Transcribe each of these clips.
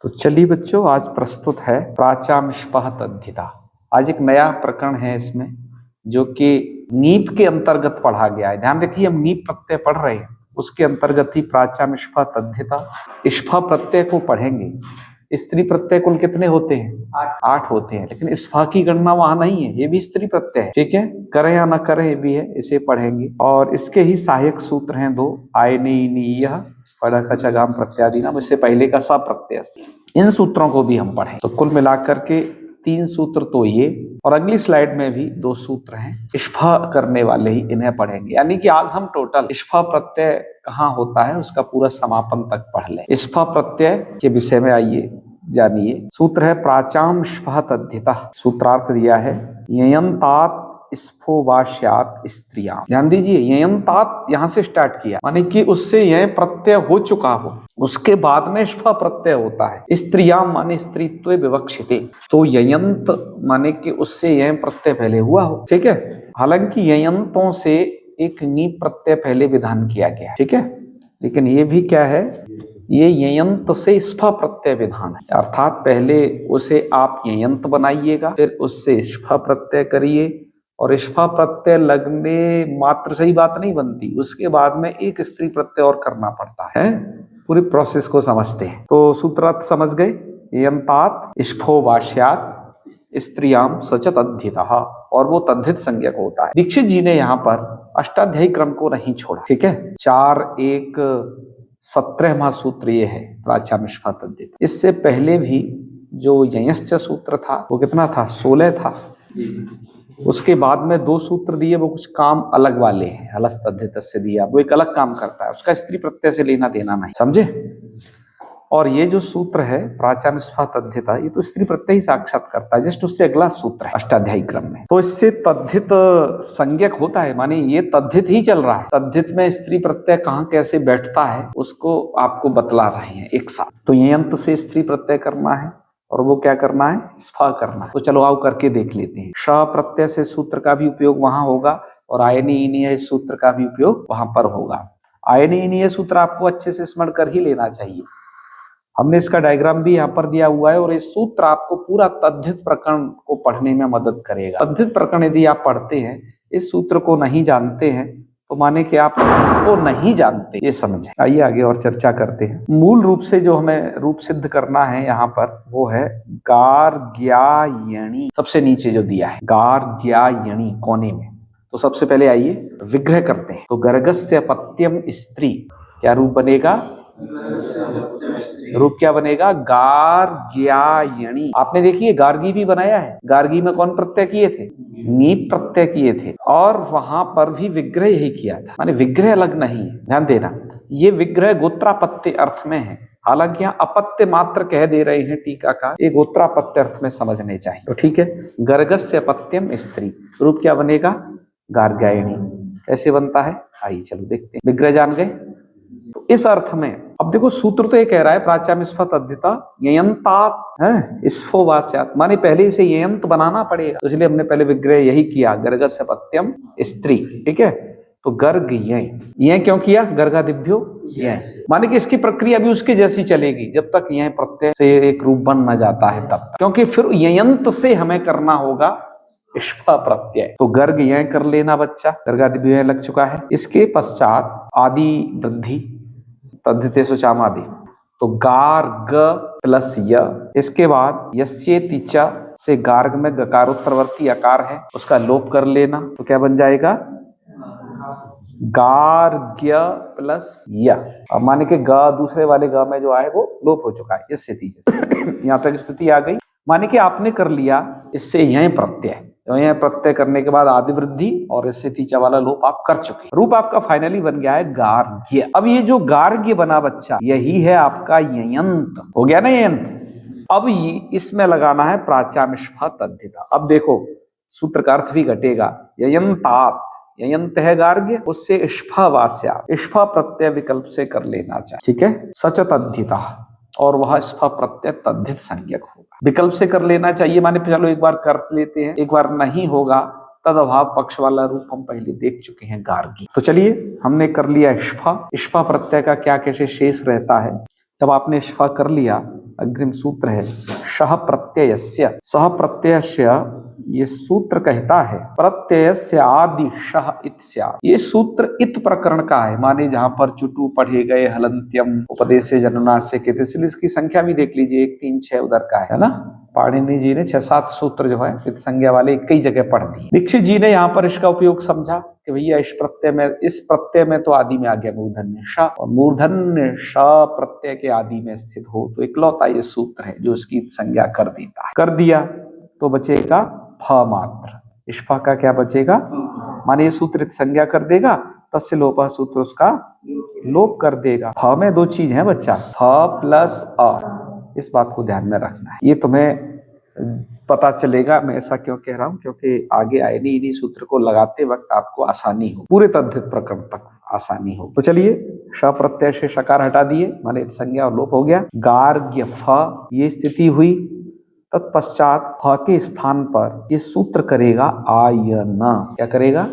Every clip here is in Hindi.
तो चलिए बच्चों, आज प्रस्तुत है प्राचाम्ष्पः तद्धिता। आज एक नया प्रकरण है इसमें, जो कि नीप के अंतर्गत पढ़ा गया है। ध्यान रखिए, हम नीप प्रत्यय पढ़ रहे हैं, उसके अंतर्गत ही प्राचाम्ष्पः तद्धिता इष्फा प्रत्यय को पढ़ेंगे। स्त्री प्रत्यय कुल कितने होते हैं? 8 होते हैं, लेकिन इस्फा की गणना वहां नहीं है। ये भी स्त्री प्रत्यय है, ठीक है, करें या न करें ये भी है, इसे पढ़ेंगे। और इसके ही सहायक सूत्र हैं 2, आयनीय पड़कचगाम प्रत्यादि नाम, इससे पहले का सा प्रत्यय। इन सूत्रों को भी हम पढ़ें। तो कुल मिलाकर के 3 सूत्र तो ये, और अगली स्लाइड में भी 2 सूत्र हैं इष्फा करने वाले ही, इन्हें पढ़ेंगे। यानी कि आज हम टोटल इष्फा प्रत्यय कहाँ होता है उसका पूरा समापन तक पढ़ लें। इष्फा प्रत्यय के विषय में आइए जानिए। सूत्र है प्राचाम्ष्पः तद्धितः। सूत्रार्थ दिया है ययन्तात स्फो वाश्यात स्त्रियां। ध्यान दीजिए, ययन्तात यहां से स्टार्ट किया, माने कि उससे यह प्रत्यय हो चुका हो, उसके बाद में स्फा प्रत्यय होता है। स्त्रियां माने स्त्रीत्व विवक्षिते, तो ययंत माने कि उससे यह प्रत्यय पहले हुआ हो, ठीक है। हालांकि ययंतों से एक नी प्रत्यय पहले विधान किया गया, ठीक है, लेकिन ये भी क्या है, ये ययंत से स्फा प्रत्यय विधान है। अर्थात पहले उसे आप ययंत बनाइएगा, फिर उससे स्फा प्रत्यय करिए, और इष्फा प्रत्यय लगने मात्र से ही बात नहीं बनती, उसके बाद में एक स्त्री प्रत्यय और करना पड़ता है। पूरी प्रोसेस को समझते हैं। तो सूत्रार्थ समझ गए, यंतात इष्फो वाश्यात स्त्रियाम सच तद्धितः, और वो तद्धित संज्ञक होता है। दीक्षित जी ने यहाँ पर अष्टाध्यायी क्रम को नहीं छोड़ा, ठीक है। 4-1-17वां सूत्र ये है प्राचाम्ष्पः तद्धित। इससे पहले भी जो ययश्च सूत्र था वो कितना था? 16 था। उसके बाद में 2 सूत्र दिए, वो कुछ काम अलग वाले हैं, अलस तद्धित से दिया, वो एक अलग काम करता है, उसका स्त्री प्रत्यय से लेना देना नहीं, समझे। और ये जो सूत्र है प्राचाम्ष्पः तद्धिता, ये तो स्त्री प्रत्यय ही साक्षात करता है। जस्ट उससे अगला सूत्र है अष्टाध्यायी क्रम में, तो इससे तद्धित संज्ञक होता है, माने ये तद्धित ही चल रहा है। तद्धित में स्त्री प्रत्यय कहाँ कैसे बैठता है उसको आपको बतला रहे हैं एक साथ। तो यंत से स्त्री प्रत्यय करना है, और वो क्या करना है? स्फा करना है। तो चलो आओ करके देख लेते हैं। श प्रत्यय से सूत्र का भी उपयोग वहां होगा, और आयनीय सूत्र का भी उपयोग वहां पर होगा। आयनीय सूत्र आपको अच्छे से स्मरण कर ही लेना चाहिए। हमने इसका डायग्राम भी यहाँ पर दिया हुआ है, और इस सूत्र आपको पूरा तद्धित प्रकरण को पढ़ने में मदद करेगा। तद्धित प्रकरण यदि आप पढ़ते हैं, इस सूत्र को नहीं जानते हैं, तो माने कि आप को नहीं जानते, ये समझे। आइए आगे और चर्चा करते हैं। मूल रूप से जो हमें रूप सिद्ध करना है यहाँ पर, वो है गार्ग्यायणी। सबसे नीचे जो दिया है गार्ग्यायणी कोने में। तो सबसे पहले आइए विग्रह करते हैं। तो गर्गस्य पत्यम स्त्री, क्या रूप बनेगा? रूप क्या बनेगा? गार्ग्यायणी। आपने देखिए गार्गी भी बनाया है। गार्गी में कौन प्रत्यय किए थे? नीप प्रत्यय किए थे, और वहां पर भी विग्रह यही किया था, माने विग्रह अलग नहीं है। ध्यान देना, ये विग्रह गोत्रापत्य अर्थ में है। हालांकि यहाँ अपत्य मात्र कह दे रहे हैं टीकाकार, ये गोत्रापत्य अर्थ में समझने चाहिए। तो ठीक है, गर्गस्य पत्यम स्त्री, रूप क्या बनेगा? गार्ग्यायणी। कैसे बनता है आइए चलो देखते हैं। विग्रह जान गए। तो इस अर्थ में अब देखो, सूत्र तो ये कह रहा है प्राचाम्ष्पः तद्धिता ययन्तात स्फो वास्यात्, माने पहले इसे ययंत बनाना पड़ेगा, तो इसलिए हमने पहले विग्रह यही किया, गर्गस्य पत्यम स्त्री, ठीक है। तो गर्ग यह क्यों किया? गर्गादिभ्यो यह, माने कि इसकी प्रक्रिया भी उसके जैसी चलेगी जब तक यह प्रत्यय से एक रूप बन न जाता है तब, क्योंकि फिर ययंत से हमें करना होगा इष्फा प्रत्यय। तो गर्ग यह कर लेना बच्चा, गर्गादिभ्यो लग चुका है। इसके पश्चात आदि वृद्धि तद्धितेषु चामादि, तो गार्ग प्लस य। इसके बाद यस्येति च से गार्ग में गकारोत्तरवर्ती अकार है, उसका लोप कर लेना, तो क्या बन जाएगा? गार्ग्य प्लस य। अब माने के ग दूसरे वाले ग में जो आए वो लोप हो चुका है, इस स्थिति से यहाँ तक स्थिति आ गई। माने कि आपने कर लिया इससे यह प्रत्यय, यह प्रत्यय करने के बाद आदि वृद्धि और इससे तीचा वाला लोप आप कर चुके। रूप आपका फाइनली बन गया है गार्ग्य। अब ये जो गार्ग्य बना बच्चा, यही है आपका ययंत, हो गया ना ययंत। अब इसमें लगाना है प्राचाम्ष्पः तद्धिता। अब देखो सूत्र का अर्थ भी घटेगा, ययन्तात, ययंत है गार्ग्य, उससे इष्फा वास्या, इष्फा प्रत्यय विकल्प से कर लेना चाहिए, ठीक है। सच तद्धिता, और वह इष्फा प्रत्यय तद्धित संज्ञक होगा, विकल्प से कर लेना चाहिए। माने चलो एक बार कर लेते हैं, एक बार नहीं होगा तद अभाव पक्ष वाला रूप हम पहले देख चुके हैं गार्गी। तो चलिए हमने कर लिया इष्फा। इष्फा प्रत्यय का क्या कैसे शेष रहता है। जब आपने इष्फा कर लिया अग्रिम सूत्र है शह प्रत्ययस्य। सह प्रत्ययस्य ये सूत्र कहता है प्रत्ययस्य आदि शह इत स्यात्। ये सूत्र इत प्रकरण का है, माने जहां पर चुटु पढ़े गए हलंत्यम उपदेशे जननास्य के, इसलिए इसकी संख्या भी देख लीजिए 1 3 6 उधर का है ना। पाणिनि जी ने 6-7 सूत्र जो है इत संज्ञा वाले एक ही जगह पढ़ दिए। दीक्षित जी ने यहाँ पर इसका उपयोग समझा कि भैया इस प्रत्यय में तो आदि में आ गया मूर्धन्य श, और मूर्धन्य श प्रत्यय के आदि में स्थित हो तो इकलौता ये सूत्र है जो इसकी संज्ञा कर देता है। कर दिया तो बचेगा फ मात्र। इस फ का क्या बचेगा, माने ये सूत्र संज्ञा कर देगा, तस्य लोपः सूत्र उसका लोप कर देगा। फ में 2 चीज है बच्चा, फ प्लस अ, इस बात को ध्यान में रखना है। ये तुम्हें पता चलेगा, मैं ऐसा क्यों कह रहा हूं, क्योंकि आगे आए इन्हीं सूत्र को लगाते वक्त आपको आसानी हो, पूरे तद्धित प्रकरण तक आसानी हो। तो चलिए श प्रत्यय से शकार हटा दिए, माने संज्ञा और लोप हो गया। गार्ग्य फ ये स्थिति हुई, तत्पश्चात फ के स्थान पर ये सूत्र करेगा आयन। क्या करेगा,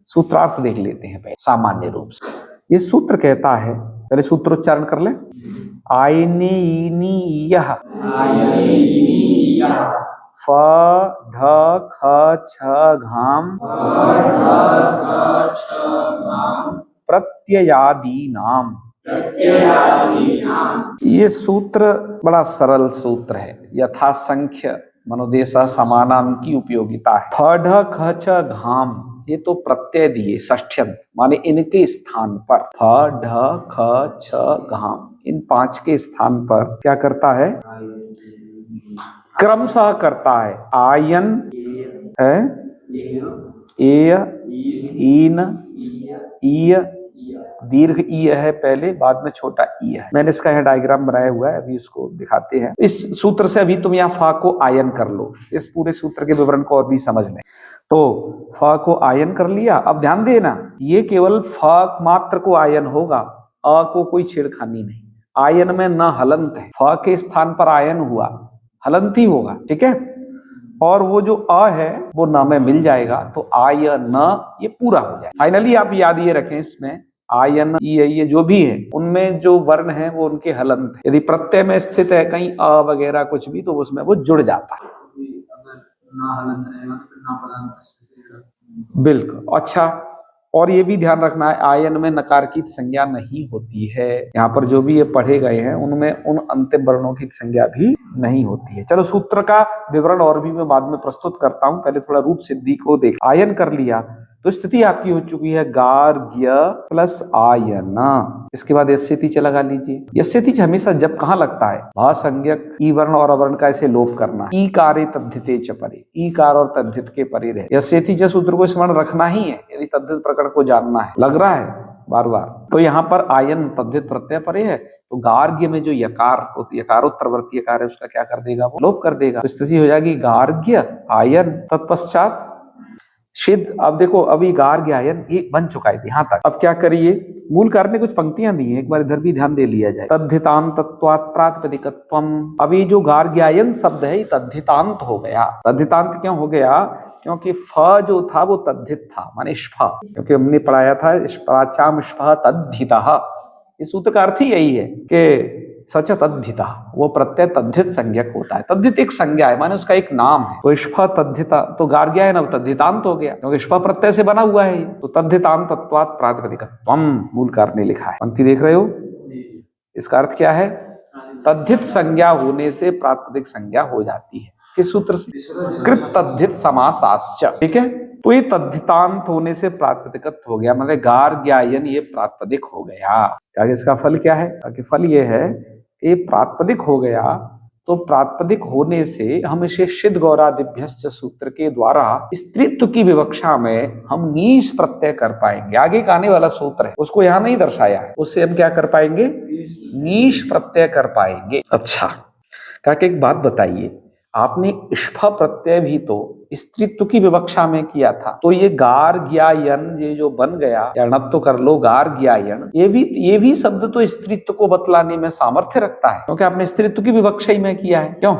सूत्रार्थ देख लेते हैं पहले सामान्य रूप से। ये सूत्र कहता है, पहले सूत्रोच्चारण कर ले, आयने इनी यह फ ढ ख छ घाम प्रत्ययादि नाम। ये सूत्र बड़ा सरल सूत्र है, यथासंख्य मनोदेशा समानाम की उपयोगिता है। फ ढ ख छ घाम ये तो प्रत्यय दिए षष्ठ्यम, माने इनके स्थान पर फ ढ ख छ घाम, इन 5 के स्थान पर क्या करता है, क्रमशः करता है। आयन है, एय ईन ईय, दीर्घ ई है पहले, बाद में छोटा ई है। मैंने इसका यह डायग्राम बनाया हुआ है, अभी इसको दिखाते हैं। इस सूत्र से अभी तुम यहाँ फा को आयन कर लो, इस पूरे सूत्र के विवरण को और भी समझ लें। तो फ को आयन कर लिया। अब ध्यान देना, ये केवल फ मात्र को आयन होगा, अ को कोई छेड़खानी नहीं। आयन में न हलंत है, फ के स्थान पर आयन हुआ, हलंत ही होगा, ठीक है। और वो जो अ है वो न में मिल जाएगा, तो आयन ये पूरा हो जाए। फाइनली आप याद ये रखें, इसमें आयन ये जो भी है उनमें जो वर्ण है वो उनके हलंत है। यदि प्रत्यय में स्थित है कहीं अ वगैरह कुछ भी, तो उसमें वो जुड़ जाता है। बिल्कुल, अच्छा। और ये भी ध्यान रखना है, आयन में नकार की संज्ञा नहीं होती है। यहाँ पर जो भी ये पढ़े गए हैं उनमें उन अंतिम वर्णों की संज्ञा भी नहीं होती है। चलो सूत्र का विवरण और भी मैं बाद में प्रस्तुत करता हूँ, पहले थोड़ा रूप सिद्धि को देख। आयन कर लिया तो स्थिति आपकी हो चुकी है गार्ग्य प्लस आयन। इसके बाद यस्यति च लगा लीजिए। यस्यति च हमेशा जब कहाँ लगता है, भा संज्ञक ई वर्ण और अवर्ण का ऐसे लोप करना। ई कार्य तद्धिते च परे, ई कार और तद्धित के परे रहे। यस्यति च सूत्र को स्मरण रखना ही है यदि तद्धित प्रकरण को जानना है। लग रहा है बार बार। तो यहाँ पर आयन तद्धित प्रत्यय परे है, तो गार्ग्य में जो यकारोत्तरवर्ती यकार है उसका क्या कर देगा, वो लोप कर देगा। तो स्थिति हो जाएगी गार्ग्य आयन, तत्पश्चात सिद्ध। अब देखो अभी गार्ग्य आयन ये बन चुका है यहाँ तक। अब क्या करिए, मूल कार्य ने कुछ पंक्तियां दी हैं, एक बार इधर भी ध्यान दे लिया जाए। तद्धितांतत्वात् प्रातिपदिकत्वम्। अभी जो गार्ग्यायन शब्द है ये तद्धितांत हो गया। तद्धितांत क्यों हो गया, क्योंकि फ जो था वो तद्धित था, माने स्फ, क्योंकि हमने पढ़ाया था प्राचाम स्फ तद्धितः। इस सूत्र का अर्थ ही यही है कि सच तद्धिता, वो प्रत्यय तद्धित संज्ञक होता है। तद्धित एक संज्ञा है, माने उसका एक नाम है। तो स्फ तद्धिता, तो गार्ग्यायन अब तद्धितांत हो गया, क्योंकि स्फ प्रत्यय से बना हुआ है। तो तद्धितांतत्वात् प्रातिपदिकत्वम् मूल कार्य ने लिखा है। पंक्ति देख रहे हो, इसका अर्थ क्या है, तद्धित संज्ञा होने से प्रातिपदिक संज्ञा हो जाती है। किस सूत्र से, कृत तद्धित समासाश्च, ठीक है। तो ये तद्धितांत होने से प्रातिपदिकत्व हो गया, मतलब गार्ग्यायन ये प्रातिपदिक हो गया। आगे इसका फल क्या है, आगे फल ये है कि प्रातिपदिक हो गया, तो प्रातिपदिक होने से हम इसे सिद्ध गौरादिभ्यश्च सूत्र के द्वारा स्त्रीत्व की विवक्षा में हम नीश प्रत्यय कर पाएंगे। आगे का आने वाला सूत्र है उसको यहाँ नहीं दर्शाया है, उससे हम क्या कर पाएंगे, नीश प्रत्यय कर पाएंगे। अच्छा, काके एक बात बताइए, आपने स्फ प्रत्यय भी तो स्त्रीत्व की विवक्षा में किया था, तो ये गार्ग्यायन ये जो बन गया, या णप तो कर लो गार्ग्यायन, ये भी शब्द तो स्त्रीत्व को बतलाने में सामर्थ्य रखता है, क्योंकि आपने स्त्रीत्व की विवक्षा ही में किया है। क्यों,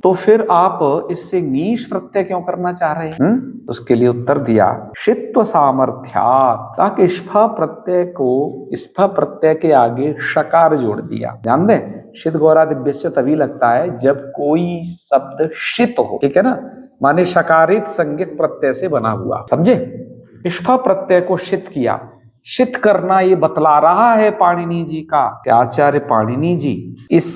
तो फिर आप इससे नीश प्रत्यय क्यों करना चाह रहे हैं? उसके लिए उत्तर दिया शित्व सामर्थ्यात्, ताकि स्फा प्रत्यय को स्फा प्रत्यय के आगे शकार जोड़ दिया। ध्यान दें, शित गौरा दिव्यस्य तभी लगता है जब कोई शब्द शित हो, ठीक है ना, माने शकारित संज्ञक प्रत्यय से बना हुआ, समझे। स्फा प्रत्यय को शित किया, शित करना ये बतला रहा है पाणिनि जी का कि आचार्य पाणिनि जी इस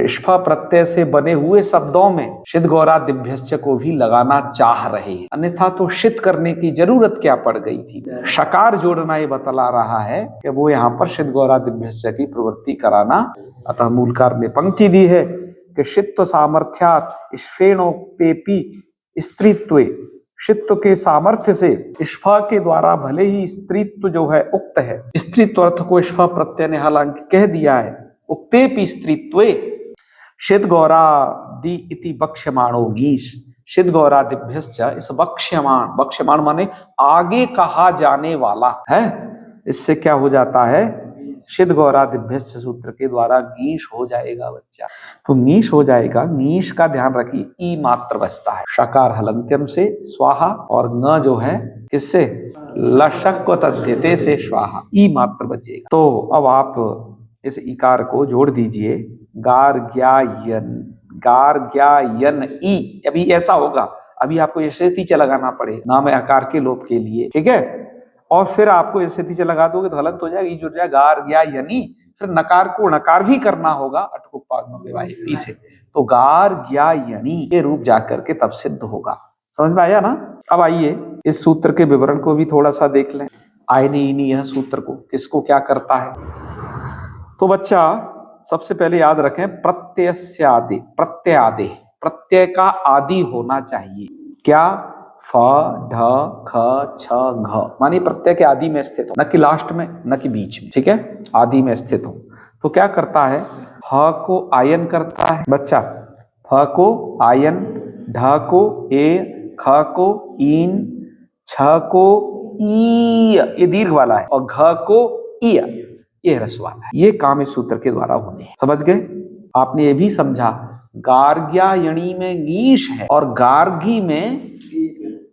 स्फा प्रत्यय से बने हुए शब्दों में शित गौरा दिभ्यश्च को भी लगाना चाह रहे हैं, अन्यथा तो शित करने की जरूरत क्या पड़ गई थी। शकार जोड़ना ये बतला रहा है कि वो यहाँ पर शित गौरा दिभ्यश्च की प्रवृत्ति कराना। अतः मूलकार ने पंक्ति दी है कि शित्व सामर्थ्यात् स्फेनोक्तेपि स्त्रीत्वे, शित्व के सामर्थ्य से स्फा के द्वारा भले ही स्त्रीत्व जो है उक्त है, स्त्रीत्व अर्थ को स्फा प्रत्यय ने हालांकि कह दिया है, उक्तेपि स्त्रीत्वे शित गौरादि इति बक्ष्यमाणो नीश, शित गौरादिभ्यश्च इस बक्ष्यमाण, बक्ष्यमाण माने आगे कहा जाने वाला है, इससे क्या हो जाता है, शित गौरादिभ्यश्च सूत्र के द्वारा नीश हो जाएगा बच्चा। तो नीश हो जाएगा, नीश का ध्यान रखिए, ई मात्र बचता है, शकार हलंत्यम से स्वाहा और न जो है किससे, लशक तद्धिते से स्वाहा, ई मात्र बचेगा। तो अब आप इस इकार को जोड़ दीजिए, गार्ग्यायन, गार्ग्यायन ई, अभी ऐसा होगा, अभी आपको ये स्थिति लगाना पड़ेगा नाम है आकार के लोप के लिए, ठीक है, और फिर आपको इस स्थिति लगा दोगे तो गलत हो जाएगा, ई जुड़ जाएगा गार्ग्यायनी, फिर नकार को नकार भी करना होगा अटकुप्पी से, तो गार्ग्यायनी ये रूप जाकर के तब सिद्ध होगा। समझ में आया ना। अब आइए इस सूत्र के विवरण को भी थोड़ा सा देख लें। आयनीनी यह सूत्र को किसको क्या करता है, तो बच्चा सबसे पहले याद रखें प्रत्ययस्यादि, प्रत्ययादि, प्रत्यय का आदि होना चाहिए, क्या, फ ढ ख छ घ, माने प्रत्यय के आदि में स्थित हो, न कि लास्ट में न कि बीच में, ठीक है, आदि में स्थित हो। तो क्या करता है, फ को आयन करता है बच्चा, फ को आयन, ढ को ए, ख को ईन, छ को ई, ये दीर्घ वाला है, और घ को ई, ये रस वाला है। ये काम इस सूत्र के द्वारा होने हैं, समझ गए। आपने ये भी समझा गार्ग्यायणी में नीश है और गार्गी में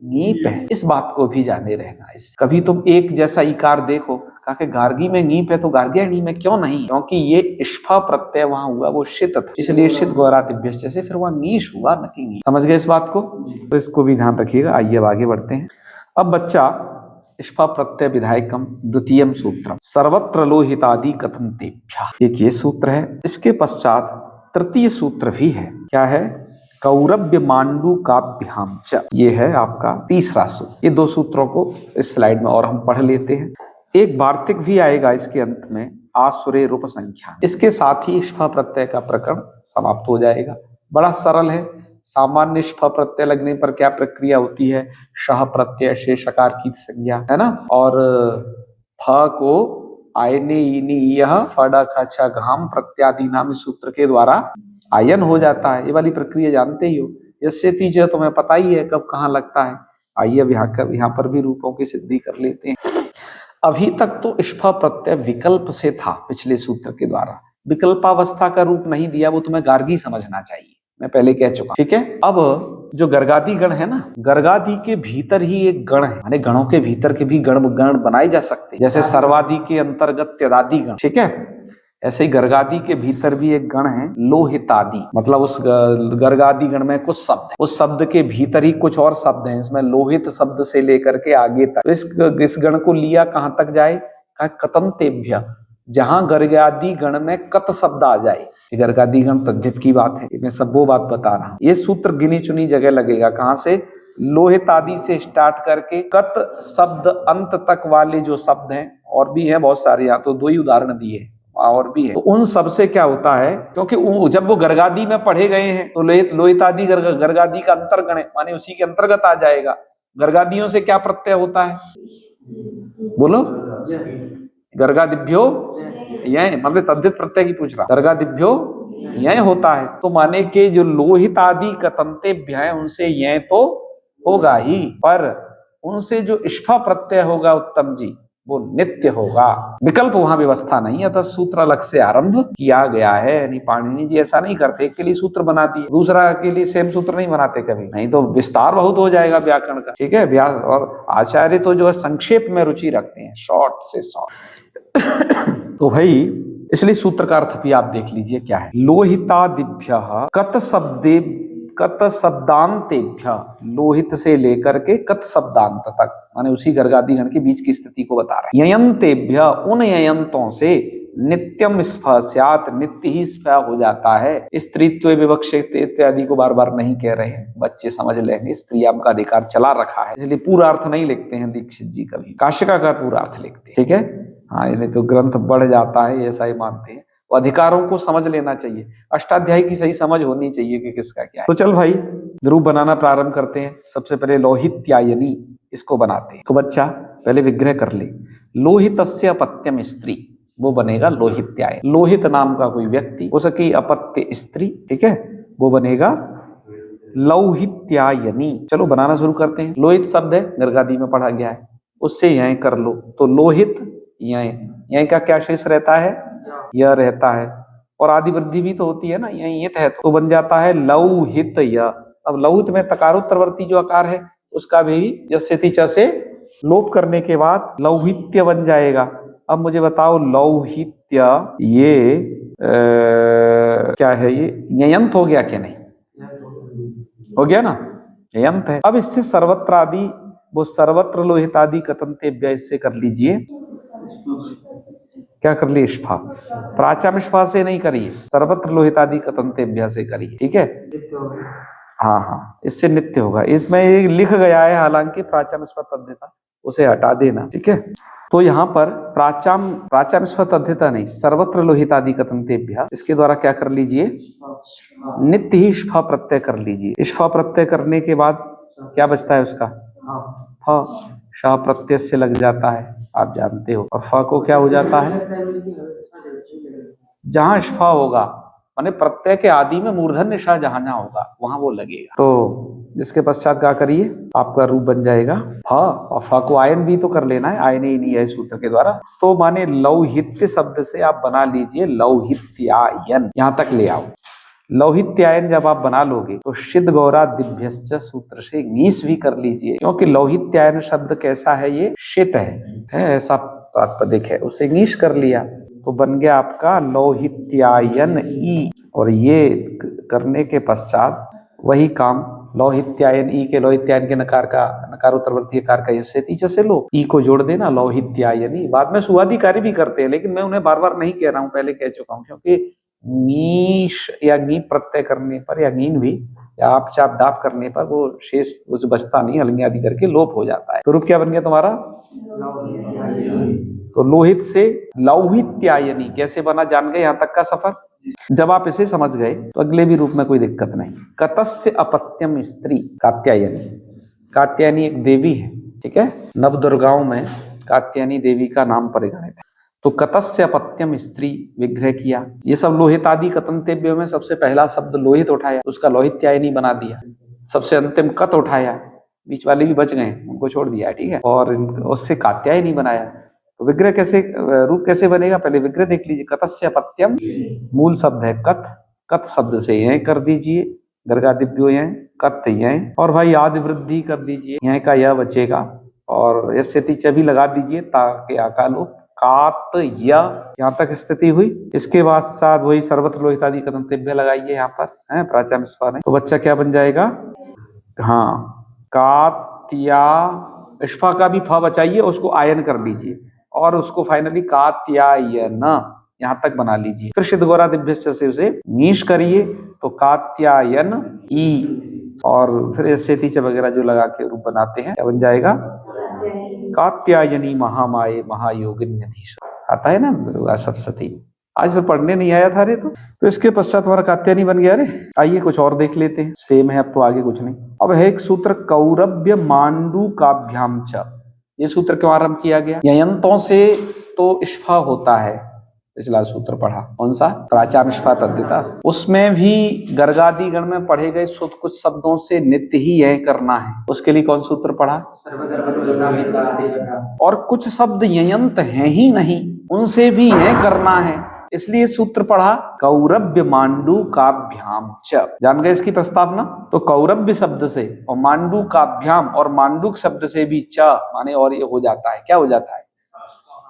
नीप है, इस बात को भी जाने रहना। इस कभी तुम एक जैसा इकार देखो, कहा कि गार्गी में नीप है तो गार्ग्यायणी में क्यों नहीं, क्योंकि ये स्फा प्रत्यय वहां हुआ वो शित था, इसलिए शित गौरादिभ्यश्च से फिर वहां नीश हुआ न कि नीप। समझ गए इस बात को, तो इसको भी ध्यान रखिएगा। आइए अब आगे बढ़ते हैं। अब बच्चा स्फा प्रत्यय विधायकम द्वितीयम सूत्रम सर्वत्र लोहितादि कथनतेभ्यः, एक ये सूत्र है। इसके पश्चात तृतीय सूत्र भी है, क्या है, कौरव्य मांडू काभ्याम च, ये है आपका तीसरा सूत्र। ये दो सूत्रों को इस स्लाइड में और हम पढ़ लेते हैं। एक वार्तिक भी आएगा इसके अंत में, आसुरे रूप संख्या, इसके साथ ही स्फा प्रत्यय का प्रकरण समाप्त हो जाएगा। बड़ा सरल है। सामान्य स्फा प्रत्यय लगने पर क्या प्रक्रिया होती है, शह प्रत्यय से शकार की संज्ञा है ना, और फ को आयने इनी यह फड़ा खा घाम प्रत्यादि नाम सूत्र के द्वारा आयन हो जाता है। ये वाली प्रक्रिया जानते ही हो, इससे तीजे तुम्हें पता ही है कब कहाँ लगता है। आइए अब यहाँ पर भी रूपों की सिद्धि कर लेते हैं। अभी तक तो स्फा प्रत्यय विकल्प से था पिछले सूत्र के द्वारा, विकल्पावस्था का रूप नहीं दिया, वो तुम्हें गार्गी समझना चाहिए, मैं पहले कह चुका, ठीक है। अब जो गर्गादि गण है ना, गर्गादि के भीतर ही एक गण है, माने गणों के भीतर के भी गण बनाए जा सकते हैं, जैसे सर्वादि के अंतर्गत त्यदादि गण, ठीक है, ऐसे ही गर्गादि के भीतर भी एक गण है लोहितादि, मतलब उस गर्गादि गण में कुछ शब्द है, उस शब्द के भीतर ही कुछ और शब्द हैं, इसमें लोहित शब्द से लेकर के आगे तक। तो इस गण को लिया कहां तक जाए, कहा कतंतेभ्य, जहां गर्गादि गण में कत शब्द आ जाए, गर्गादि गण तद्धित की बात है, मैं सब वो बात बता रहा हूं। ये सूत्र गिनी चुनी जगह लगेगा, कहां से, लोहित आदि से स्टार्ट करके कत शब्द अंत तक वाले जो शब्द हैं, और भी हैं बहुत सारे, यहाँ तो दो ही उदाहरण दिए, और भी है। तो उन सब से क्या होता है, क्योंकि जब वो गर्गादि में पढ़े गए हैं तो लोहित आदि गर्गादि का अंतर्गण है, माने उसी के अंतर्गत आ जाएगा। गर्गादियों से क्या प्रत्यय होता है, बोलो, गर्गादिभ्यो यह, मतलब तद्धित प्रत्यय की पूछ रहा, गर्गादिभ्यो यह होता है, तो माने के जो लोहित आदि कतंतेभ्य है उनसे यह तो होगा ही, पर उनसे जो स्फा प्रत्यय होगा उत्तम जी, वो नित्य होगा, विकल्प वहां व्यवस्था नहीं है। अतः सूत्र अलग से आरंभ किया गया है। यानी पाणिनि जी ऐसा नहीं करते, एक के लिए सूत्र बनाती है, दूसरा के लिए सेम सूत्र नहीं बनाते कभी, नहीं तो विस्तार बहुत हो जाएगा व्याकरण का। ठीक है, व्यास और आचार्य तो जो है संक्षेप में रुचि रखते हैं, शॉर्ट से शॉर्ट। तो भाई इसलिए सूत्र का अर्थ भी आप देख लीजिए क्या है। लोहितादिभ्य कत शब्दांतेभ्य, लोहित से लेकर के कत शब्दांत तक, माने उसी गर्गादि गण के बीच की स्थिति को बता रहे हैं। ययंतेभ्य, उन ययंतों से नित्यम स्फा स्यात्, नित्य ही स्फा हो जाता है। स्त्रीत्व विवक्षित इत्यादि को बार बार नहीं कह रहे हैं, बच्चे समझ लेंगे, स्त्रियाम का अधिकार चला रखा है, इसलिए पूरा अर्थ नहीं लिखते हैं दीक्षित जी, कभी काशिका का पूरा अर्थ लिखते हैं। ठीक है, हाँ, नहीं तो ग्रंथ बढ़ जाता है, ऐसा ही मानते हैं। तो अधिकारों को समझ लेना चाहिए, अष्टाध्यायी की सही समझ होनी चाहिए कि किसका क्या है। तो चल भाई रूप बनाना प्रारंभ करते हैं। सबसे पहले लोहित्यायनी इसको बनाते हैं। तो बच्चा पहले विग्रह कर ले, लोहितस्य अपत्यम स्त्री, वो बनेगा लोहित्यायन। लोहित नाम का कोई व्यक्ति, उसकी अपत्य स्त्री, ठीक है, वो बनेगा लौहित्यायनी। चलो बनाना शुरू करते हैं। लोहित शब्द है, गर्गादि में पढ़ा गया है, उससे यह कर लो। तो लोहित यह का क्या शेष रहता है, यह रहता है, और आदि वृद्धि भी तो होती है ना, यह है, तो बन जाता है लौहित य। अब लौहित में तकारोत्तरवर्ती जो आकार है उसका भी यस्यति च से लोप करने के बाद लौहित्य बन जाएगा। अब मुझे बताओ लौहित्य ये क्या है, ये यंत हो गया क्या? नहीं हो गया ना, यंत है। अब इससे सर्वत्र आदि, वो सर्वत्र लोहित आदि कथनते, इससे कर लीजिए, क्या कर लिए, स्फा। प्राचाम स्फा से नहीं करिए, सर्वत्र लोहित आदि कथनते से करिए। ठीक है, हाँ हाँ, इससे नित्य होगा। इसमें एक लिख गया है हालांकि प्राचाम स्फा तद्धिता, उसे हटा देना। ठीक है, तो यहाँ पर प्राचाम स्फा तद्धिता नहीं, सर्वत्र लोहित आदि कथनते, इसके द्वारा क्या कर लीजिए, नित्य ही स्फा प्रत्यय कर लीजिए। स्फा प्रत्यय करने के बाद क्या बचता है उसका, फ, शाह प्रत्यय से लग जाता है, आप जानते हो। और फ को क्या हो जाता है, जहां स्फा होगा, माने प्रत्यय के आदि में मूर्धन्य शाह जहां जहां होगा वहां वो लगेगा। तो इसके पश्चात क्या करिए, आपका रूप बन जाएगा फ, और फ को आयन भी तो कर लेना है, आयन ही नहीं है सूत्र के द्वारा। तो माने लौहित्य शब्द से आप बना लीजिए लौहित्यायन, यहां तक ले आओ। लौहित्यायन जब आप बना लोगे तो सिद्ध गौरा दिभ्यश्च सूत्र से नीस भी कर लीजिए, क्योंकि लौहित्यायन शब्द कैसा है, ये शीत है ऐसा प्रातिपदिक है, उसे नीस कर लिया तो बन गया आपका लौहित्यायन ई। और ये करने के पश्चात वही काम लौहित्यायन ई के, लौहित्यायन के नकार का, नकारोत्तरवर्ती कार का इससे तीसरे से लो, ई को जोड़ देना लौहित्यायनी। बाद में सुवाधिकारी भी करते हैं, लेकिन मैं उन्हें बार बार नहीं कह रहा हूं, पहले कह चुका हूं, क्योंकि नीश या नी प्रत्यय करने पर, या नीन भी, या आप चाप दाप करने पर वो शेष कुछ बचता नहीं, हलंगे आदि करके लोप हो जाता है। तो रूप क्या बन गया तुम्हारा, तो लोहित से लौहित्यायनी कैसे बना, जान गए यहाँ तक का सफर। जब आप इसे समझ गए तो अगले भी रूप में कोई दिक्कत नहीं। कतस्य अपत्यम स्त्री कात्यायनी, कात्यायनी एक देवी है, ठीक है, नवदुर्गाओं में कात्यायनी देवी का नाम परिगणित है। तो कतस्य अपत्यम स्त्री विग्रह किया, ये सब लोहित आदि कथनतेभ्य में सबसे पहला शब्द लोहित उठाया, उसका लोहित्यायनी बना दिया। सबसे अंतिम कत उठाया, बीच वाले भी बच गए, उनको छोड़ दिया, ठीक है, और उससे कात्यायनी बनाया। तो विग्रह कैसे, रूप कैसे बनेगा, पहले विग्रह देख लीजिए। कतस्य अपत्यम मूल शब्द है कत, कत शब्द से यह कर दीजिए, गर्गादिभ्यो यह, कत यह, और भाई आदि वृद्धि कर दीजिए, यह का यह बचेगा, और यस्य च भी लगा दीजिए ताकि आकालोप कात या, यहाँ तक स्थिति हुई। इसके बाद साथ वही सर्वत्र लोहित आदि कथनतेभ्य लगाइए यहाँ पर, है प्राचाम स्फा नहीं, तो बच्चा क्या बन जाएगा, हाँ, कात्या, स्फा का भी फ बचाइए, उसको आयन कर लीजिए, और उसको फाइनली कात्यायन यहाँ तक बना लीजिए। फिर सिद्ध गौरा दिभ्यश्च से उसे नीश करिए, तो कात्यायन ई, और फिर ऐसे तीच वगैरह जो लगा के रूप बनाते हैं, क्या बन जाएगा, कात्यायनी महामाये महायोगिन्यधीश्वर। आता है ना दुर्गा सप्तशती, आज फिर पढ़ने नहीं आया था रे, तो इसके पश्चात हमारा कात्यायनी बन गया रे। आइए कुछ और देख लेते हैं, सेम है अब तो, आगे कुछ नहीं। अब है एक सूत्र कौरव्य मांडू काभ्याम च, ये सूत्र क्यों आरंभ किया गया, ययंतों से तो स्फा होता है, पिछला सूत्र पढ़ा, कौन सा? प्राचानिष्पात अद्धिता। उसमें भी गर्गादि गण में पढ़े गए कुछ शब्दों से नित्य ही यह करना है, उसके लिए कौन सूत्र पढ़ा? और कुछ शब्द ययंत हैं ही नहीं, उनसे भी यह करना है, इसलिए सूत्र पढ़ा कौरव्य मांडू काभ्याम च। जान गए इसकी प्रस्तावना? तो कौरव्य शब्द से और मांडू काभ्याम और मांडूक शब्द से भी च माने और ये हो जाता है, क्या हो जाता है?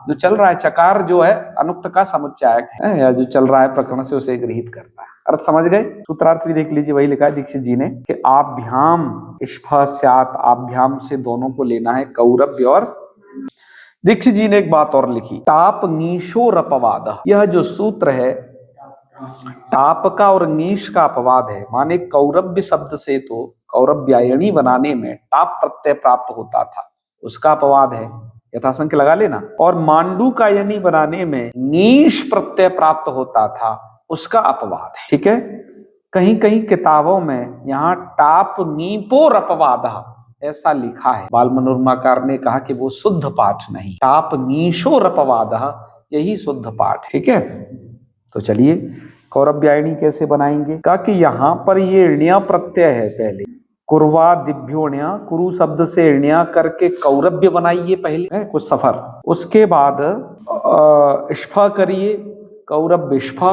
जो चल रहा है, चकार जो है अनुक्त का समुच्चायक है, या जो चल रहा है प्रकरण से उसे गृहीत करता है। अर्थ समझ गए? सूत्रार्थ भी देख लीजिए, वही लिखा है दीक्षित जी ने कि आभ्याम इष्फा स्यात्, आभ्याम से दोनों को लेना है, कौरव्य और। दीक्षित जी ने एक बात और लिखी, टाप नीशोर अपवाद। यह जो सूत्र है टाप का और नीश का अपवाद है, माने कौरव्य शब्द से तो कौरव्यायणी बनाने में टाप प्रत्यय प्राप्त होता था, उसका अपवाद है, यथासंख्य लगा लेना। और मांडू का यनी बनाने में नीश प्रत्यय प्राप्त होता था, उसका अपवाद है। ठीक है, कहीं कहीं किताबों में यहाँ टाप नीपोर अपवाद ऐसा लिखा है। बाल मनोरमाकार ने कहा कि वो शुद्ध पाठ नहीं, टाप नीशोर अपवाद यही शुद्ध पाठ। ठीक है, तो चलिए कौरव्यायणी कैसे बनाएंगे? कहा कि यहाँ पर ये ण्य प्रत्यय है, पहले कुर्वा दिभ्योण्या, कुरु शब्द से ण्य करके कौरव्य बनाइए पहले कुछ सफर, उसके बाद इष्फा करिए, कौरव्य इष्फा।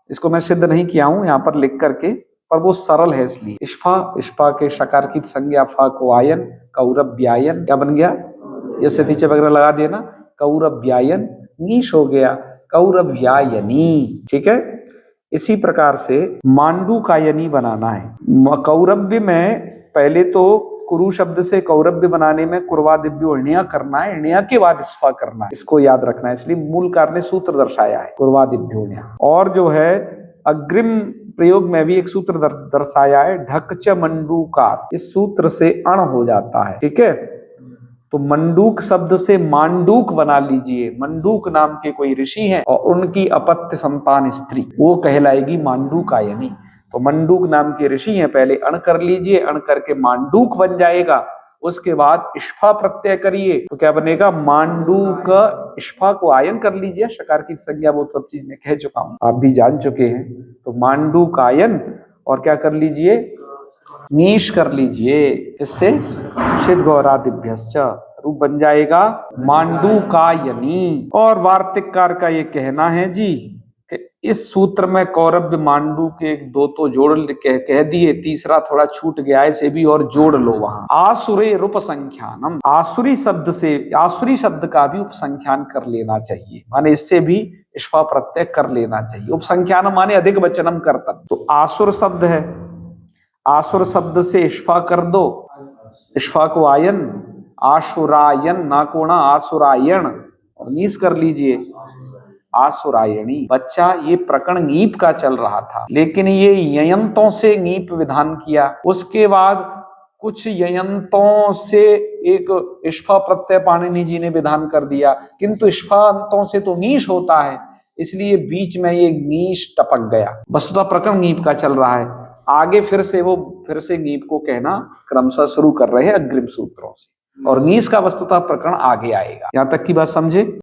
इसको मैं सिद्ध नहीं किया हूं यहाँ पर लिख करके, पर वो सरल है इसलिए। इष्फा, इष्फा के शकार की संज्ञा फा को आयन, कौरव्यायन क्या बन गया? ये से नीचे वगैरह लगा देना, कौरव्यायन, नीश हो गया कौरव्यायनी। ठीक है, इसी प्रकार से मांडू का यनी बनाना है। कौरव्य में पहले तो कुरु शब्द से कौरव्य बनाने में कुर्वादिभ्यो ण्य करना है, ण्य के बाद इस्फा करना है, इसको याद रखना है, इसलिए मूलकार ने सूत्र दर्शाया है कुर्वादिभ्यो ण्य। और जो है अग्रिम प्रयोग में भी एक सूत्र दर्शाया है, ढकच मंडूकार, इस सूत्र से अण हो जाता है। ठीक है, तो मंडूक शब्द से मांडूक बना लीजिए। मंडूक नाम के कोई ऋषि हैं और उनकी अपत्य संतान स्त्री, वो कहलाएगी मांडूकायनी। तो मंडूक नाम के ऋषि हैं, पहले अण कर लीजिए, अण करके मांडूक बन जाएगा, उसके बाद इष्फा प्रत्यय करिए तो क्या बनेगा? मांडूक। इष्फा को आयन कर लीजिए, शकार की संज्ञा वो सब चीज में कह चुका हूं, आप भी जान चुके हैं। तो मांडूक आयन और क्या कर लीजिए? नीश कर लीजिए, इससे शिद गौरादिभ्यश्च रूप बन जाएगा मांडूकायनी। और वार्तिककार का ये कहना है जी कि इस सूत्र में कौरव्य मांडू के एक दो तो जोड़ कह दिए, तीसरा थोड़ा छूट गया है, इसे भी और जोड़ लो वहां। आसुरे उपसंख्यानम, आसुरी शब्द से आसुरी शब्द का भी उपसंख्यान कर लेना चाहिए, माने इससे भी इष्फा प्रत्यय कर लेना चाहिए। उपसंख्यान माने अधिक वचनम कर्तव्य। तो आसुर शब्द है, आसुर शब्द से इष्फा कर दो, इष्फा को आयन, आशुरायन ना कोणा आसुरायण, और नीस कर लीजिए आसुरायणी। बच्चा ये प्रकरण नीप का चल रहा था, लेकिन ये ययंतों से नीप विधान किया, उसके बाद कुछ ययंतों से एक इष्फा प्रत्यय पाणिनि जी ने विधान कर दिया, किंतु इष्फा अंतों से तो नीश होता है, इसलिए बीच में ये नीश टपक गया। वस्तुतः प्रकरण नीप का चल रहा है, आगे फिर से नीप को कहना क्रमशः शुरू कर रहे हैं अग्रिम सूत्रों से, और नीस का वस्तुतः प्रकरण आगे आएगा। यहां तक की बात समझे?